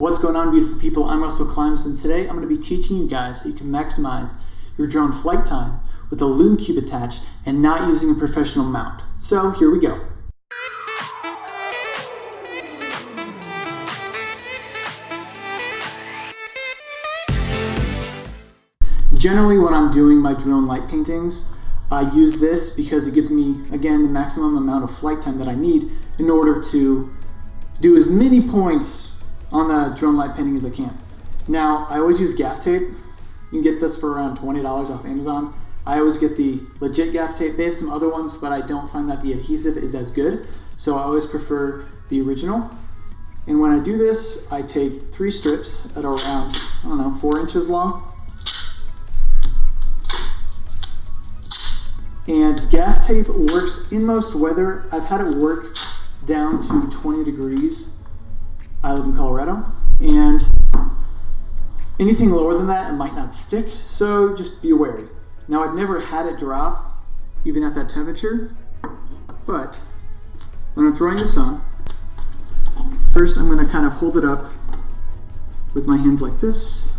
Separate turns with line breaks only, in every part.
What's going on, beautiful people? I'm Russell Climbs, and today I'm going to be teaching you guys how you can maximize your drone flight time with a LUMECUBE attached and not using a professional mount. So here we go. Generally, when I'm doing my drone light paintings, I use this because it gives me, again, the maximum amount of flight time that I need in order to do as many points on the drone light painting as I can. Now, I always use gaff tape. You can get this for around $20 off Amazon. I always get the legit gaff tape. They have some other ones, but I don't find that the adhesive is as good, so I always prefer the original. And when I do this, I take 3 strips that are around, 4 inches long. And gaff tape works in most weather. I've had it work down to 20 degrees. I live in Colorado, and anything lower than that, it might not stick, so just be wary. Now, I've never had it drop, even at that temperature, but when I'm throwing this on, first I'm going to kind of hold it up with my hands like this.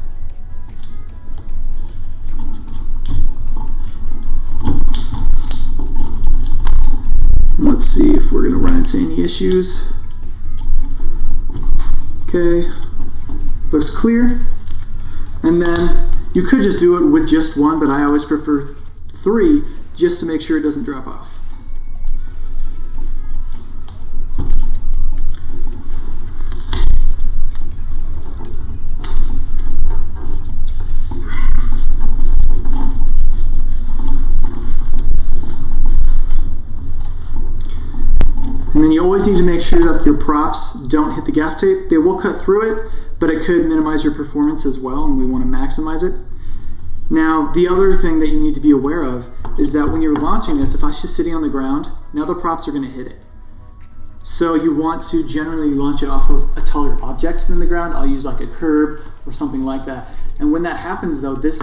Let's see if we're going to run into any issues. Okay, looks clear. And then you could just do it with just one, but I always prefer 3 just to make sure it doesn't drop off. And then you always need to make sure that your props don't hit the gaff tape. They will cut through it, but it could minimize your performance as well, and we want to maximize it. Now, the other thing that you need to be aware of is that when you're launching this, if I'm just sitting on the ground, now the props are going to hit it. So you want to generally launch it off of a taller object than the ground. I'll use like a curb or something like that. And when that happens though, this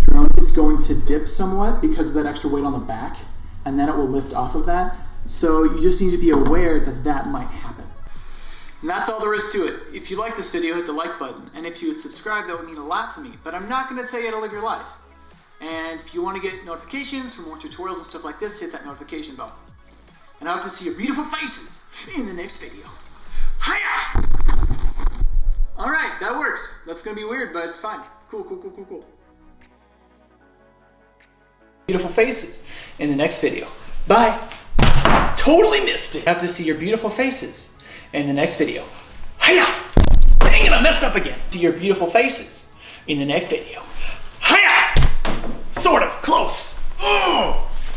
drone is going to dip somewhat because of that extra weight on the back, and then it will lift off of that. So you just need to be aware that that might happen. And that's all there is to it. If you like this video, hit the like button. And if you would subscribe, that would mean a lot to me. But I'm not going to tell you how to live your life. And if you want to get notifications for more tutorials and stuff like this, hit that notification bell. And I hope to see your beautiful faces in the next video. Hiya! Alright, that works. That's going to be weird, but it's fine. Cool. Beautiful faces in the next video. Bye! Totally missed it. I have to see your beautiful faces in the next video. Hiya! Dang it, I messed up again. See your beautiful faces in the next video. Hiya! Sort of, close. Oh!